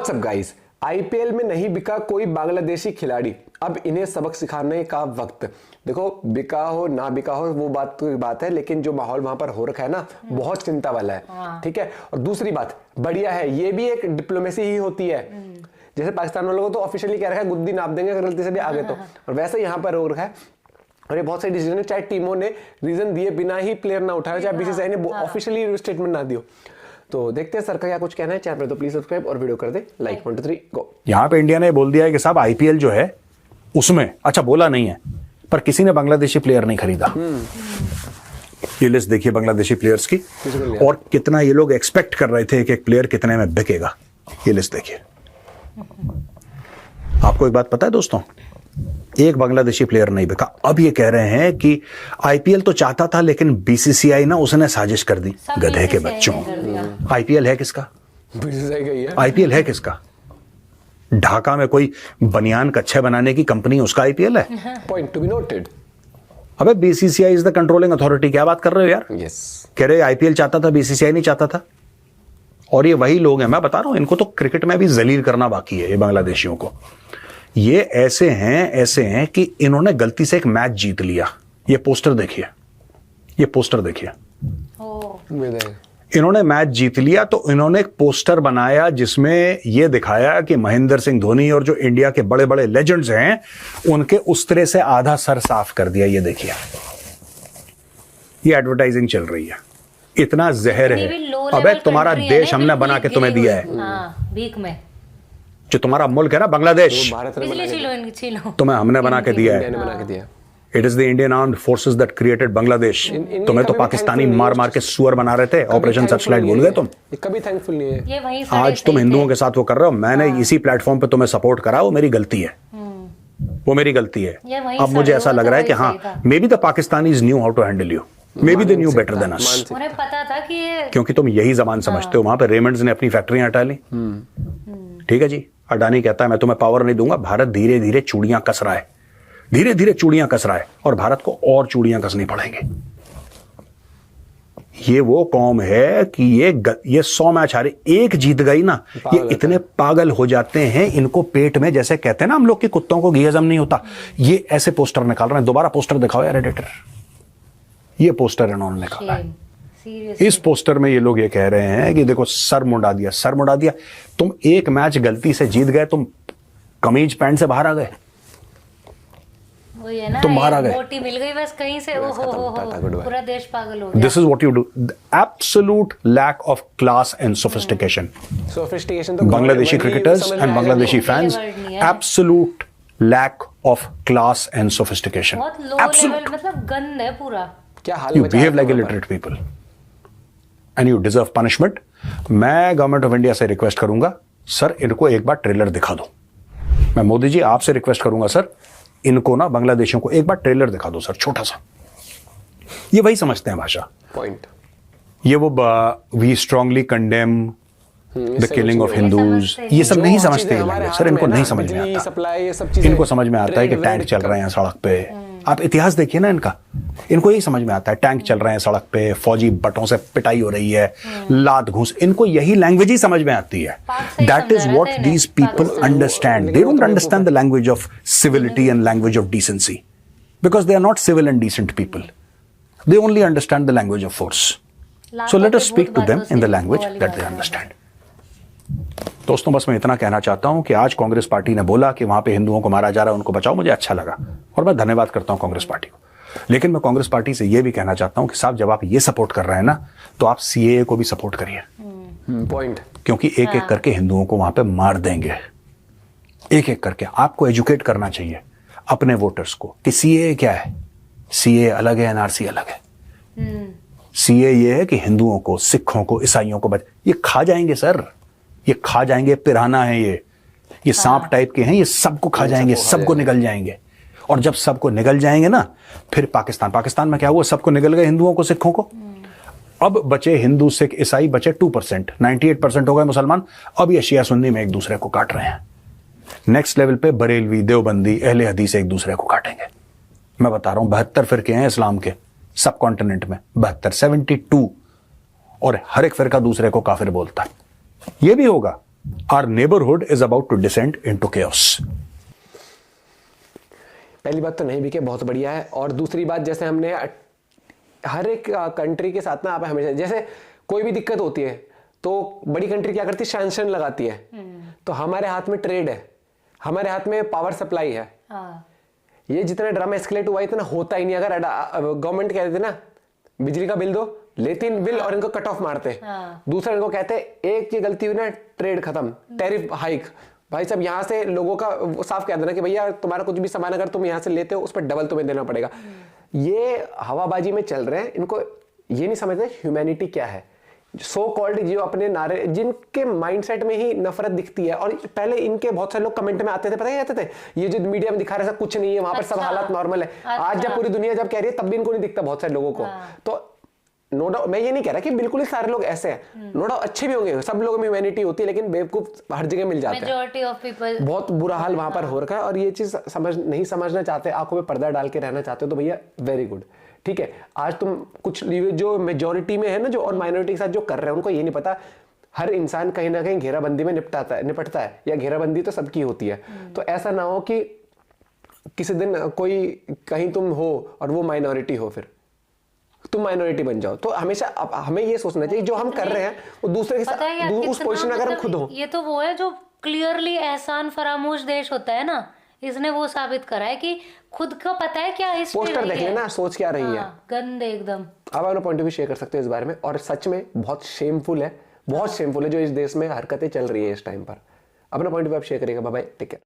WhatsApp guys, IPL में नहीं बिका कोई बांग्लादेशी खिलाड़ी, अब इन्हें सबक सिखाने का वक्त। देखो, बिका हो ना बिका हो वो बात है, लेकिन जो माहौल वहां पर हो रखा है ना, बहुत चिंता वाला है। ठीक है। और दूसरी बात बढ़िया है, ये भी एक डिप्लोमेसी ही होती है। जैसे पाकिस्तान वालों को तो ऑफिशियली कह रखा है गुद्दी नाप देंगे अगर गलती से भी आ गए तो, और वैसे यहाँ पर हो रखा है। और ये बहुत सारी डिसीजन है, चाहे टीमों ने रीजन दिए बिना ही प्लेयर ना उठाया, चाहे बीसीसीआई ने ऑफिशियली स्टेटमेंट ना दियो। तो देखते हैं सर का क्या कुछ कहना है। चैनल पर तो प्लीज सब्सक्राइब और वीडियो कर दे लाइक। 1 2 3 गो। यहां पे इंडिया ने बोल दिया है कि साहब आईपीएल जो है उसमें, अच्छा बोला नहीं है पर किसी ने बांग्लादेशी प्लेयर नहीं खरीदा। ये लिस्ट देखिए बांग्लादेशी प्लेयर्स की, और कितना ये लोग एक्सपेक्ट कर रहे थे कि एक प्लेयर कितने में बिकेगा। ये लिस्ट देखिए। आपको एक बात पता है दोस्तों, एक बांग्लादेशी प्लेयर नहीं बिका। अब ये कह रहे हैं कि आईपीएल तो चाहता था लेकिन बीसीसीआई ना उसने साजिश कर दी। गधे के बच्चों, आईपीएल है किसका? आईपीएल है किसका? ढाका में कोई बनियान कच्छे बनाने की कंपनी, उसका आईपीएल है? Point to be noted. अबे BCCI is the controlling authority. क्या बात कर रहे हो यार? कह रहे आईपीएल चाहता था, बीसीसीआई नहीं चाहता था। और ये वही लोग हैं, मैं बता रहा हूं, इनको तो क्रिकेट में भी जलील करना बाकी है। ये बांग्लादेशियों को, ये ऐसे हैं कि इन्होंने गलती से एक मैच जीत लिया। ये पोस्टर देखिए, ये पोस्टर देखिए। इन्होंने मैच जीत लिया तो इन्होंने एक पोस्टर बनाया जिसमें यह दिखाया कि महेंद्र सिंह धोनी और जो इंडिया के बड़े बड़े लेजेंड्स हैं उनके उस्तरे से आधा सर साफ कर दिया। ये देखिए, ये एडवर्टाइजिंग चल रही है। इतना जहर है। अबे तुम्हारा देश हमने बना के तुम्हें दिया है, भीख में। जो तुम्हारा मुल्क है ना बांग्लादेश, तुम्हें हमने बना के दिया है। It is the Indian armed forces that created Bangladesh. तुम्हें तो पाकिस्तानी मार मार के सुअर बना रहे थे। ऑपरेशन सर्चलाइट भूल गए तुम? कभी थैंकफुल नहीं है। आज तुम हिंदुओं के साथ वो कर रहे हो। मैंने इसी प्लेटफॉर्म पे तुम्हें सपोर्ट करा, वो मेरी गलती है, वो मेरी गलती है। अब मुझे ऐसा लग रहा है कि हाँ, maybe the Pakistanis knew how to handle you, maybe they knew better than us. उन्हें पता था कि क्योंकि तुम यही जबान समझते हो। वहां पे रेमंड्स ने अपनी फैक्ट्रियां हटा ली। ठीक है जी, अडानी कहता है मैं तुम्हें पावर नहीं दूंगा। भारत धीरे धीरे चूड़ियां कस रहा है, धीरे धीरे चूड़ियां कस रहा है, और भारत को और चूड़ियां कसनी पड़ेंगी। ये वो कौम है कि ये 100 मैच हारे, एक जीत गई ना, ये इतने पागल हो जाते हैं, इनको पेट में, जैसे कहते हैं ना हम लोग के कुत्तों को घी हजम नहीं होता, ये ऐसे पोस्टर निकाल रहे हैं। दोबारा पोस्टर दिखाओ यार एडिटर। ये पोस्टर इन्होंने निकाला है। इस पोस्टर में ये लोग ये कह रहे हैं कि देखो सर मुंडा दिया, सर मुंडा दिया। तुम एक मैच गलती से जीत गए, तुम कमीज पैंट से बाहर आ गए, तुम बाहर आ गए, रोटी मिल गई बस कहीं से, पूरा देश पागल हो गया। This is what you do. Absolute lack of class and sophistication. Bangladeshi cricketers and Bangladeshi fans, absolute lack of class and sophistication. Absolute मतलब गंद है पूरा। क्या हाल You behave like illiterate people and you deserve punishment। मैं गवर्नमेंट ऑफ इंडिया से request करूंगा, sir इनको एक बार ट्रेलर दिखा दो। मैं मोदी जी आपसे रिक्वेस्ट करूंगा, सर इनको ना बांग्लादेशियों को एक बार ट्रेलर दिखा दो सर, छोटा सा। ये वही समझते हैं भाषा। पॉइंट ये वो we strongly condemn the killing of Hindus, ये सब नहीं समझते सर। इनको नहीं समझ में आता। इनको समझ में आता है कि टैंक चल रहे हैं सड़क पे। आप इतिहास देखिए ना इनका, इनको यही समझ में आता है टैंक चल रहे हैं सड़क पे, फौजी बटों से पिटाई हो रही है, लात घूस, इनको यही लैंग्वेज ही समझ में आती है। That is what these people understand. They don't understand the language of civility and language of decency, because they are not civil and decent people. They only understand the language of force. So let us speak to them in the language that they understand. दोस्तों बस मैं इतना कहना चाहता हूं कि आज Congress party ने बोला कि वहां पे हिंदुओं को मारा जा रहा है, उनको बचाओ। मुझे अच्छा लगा और मैं धन्यवाद करता हूं कांग्रेस पार्टी को। लेकिन मैं कांग्रेस पार्टी से यह भी कहना चाहता हूं कि साहब जब आप ये सपोर्ट कर रहे हैं ना, तो आप सीएए को भी सपोर्ट करिए। पॉइंट। क्योंकि एक एक करके हिंदुओं को वहां पे मार देंगे, एक एक करके। आपको एजुकेट करना चाहिए अपने वोटर्स को कि सीएए क्या है। सीएए अलग है, एनआरसी अलग है। सीएए ये है कि हिंदुओं को, सिखों को, ईसाइयों को ये खा जाएंगे सर, ये खा जाएंगे। पिराना है ये सांप टाइप के हैं, ये सबको खा जाएंगे, सबको निगल जाएंगे। और जब सबको निगल जाएंगे ना, फिर पाकिस्तान में क्या हुआ? सबको निगल गए, हिंदुओं को, सिखों को। अब बचे हिंदू, सिख, ईसाई बचे 2%, 98% हो गए मुसलमान। अब ये शिया सुन्नी में एक दूसरे को काट रहे हैं। नेक्स्ट लेवल पे बरेलवी, देवबंदी, अहले हदीस एक दूसरे को काटेंगे। मैं बता रहा हूं 72 फिरके हैं इस्लाम के सब कॉन्टिनेंट में, 72, 72, और हर एक फिरका दूसरे को काफिर बोलता है। यह भी होगा our neighborhood is about to descend into chaos. पहली बात तो नहीं बिके, बहुत बढ़िया है। और दूसरी बात, जैसे हमने हर एक कंट्री के साथ ना आप हमेशा, जैसे कोई भी दिक्कत होती है तो बड़ी कंट्री क्या करती है, सैंक्शन लगाती है। तो हमारे हाथ में ट्रेड है, हमारे हाथ में पावर सप्लाई है। ये जितना ड्रामा एस्केलेट हुआ इतना होता ही नहीं। अगर गवर्नमेंट कह देते ना बिजली का बिल दो, लेते इन बिल और इनको कट ऑफ मारते। दूसरा इनको कहते एक ये गलती हुई ना, ट्रेड खत्म, टैरिफ हाइक। भाई साहब यहाँ से लोगों का साफ कह देना कि भैया तुम्हारा कुछ भी सामान अगर तुम यहाँ से लेते हो उस पर डबल तुम्हें देना पड़ेगा। ये हवाबाजी में चल रहे हैं, इनको ये नहीं समझते ह्यूमैनिटी क्या है। सो कॉल्ड जो अपने नारे, जिनके माइंडसेट में ही नफरत दिखती है। और पहले इनके बहुत सारे लोग कमेंट में आते थे, पता है कहते थे ये जो मीडिया में दिखा रहे हैं कुछ नहीं है, वहां पर सब हालात नॉर्मल है। आज जब पूरी दुनिया जब कह रही है तब भी इनको नहीं दिखता बहुत सारे लोगों को। तो नो डाउट, मैं ये नहीं कह रहा कि बिल्कुल ही सारे लोग ऐसे हैं, नो डाउट अच्छे भी होंगे, सब लोगों में ह्यूमैनिटी होती है, लेकिन बेवकूफ हर जगह मिल जाते हैं। मेजॉरिटी ऑफ पीपल बहुत बुरा हाल वहां पर हो रखा है। और ये चीज नहीं समझना चाहते, आंखों में पर्दा डाल के रहना चाहते हो तो भैया वेरी गुड, ठीक है। आज तुम कुछ जो मेजोरिटी में है ना जो, और माइनॉरिटी के साथ जो कर रहे हैं, उनको ये नहीं पता हर इंसान कहीं ना कहीं घेराबंदी में निपटता है, या घेराबंदी तो सबकी होती है। तो ऐसा ना हो कि किसी दिन कोई कहीं तुम हो और वो माइनॉरिटी हो, फिर तुम माइनॉरिटी बन जाओ। तो हमेशा हमें ये सोचना चाहिए जो हम कर रहे हैं वो दूसरे के साथ उस पोजीशन में अगर हम खुद हो। ये तो वो है जो क्लियरली एहसान फरामोश देश होता है ना, इसने वो साबित करा है कि खुद का पता है क्या हिस्ट्री पोस्टर देख लेना, सोच क्या रही है, गंदे एकदम। आप अपना पॉइंट ऑफ व्यू शेयर कर सकते हो इस बारे में। और सच में बहुत शेमफुल है, बहुत शेमफुल है जो इस देश में हरकतें चल रही है इस टाइम पर। अपना पॉइंट ऑफ व्यू शेयर करेगा। Bye bye, take care.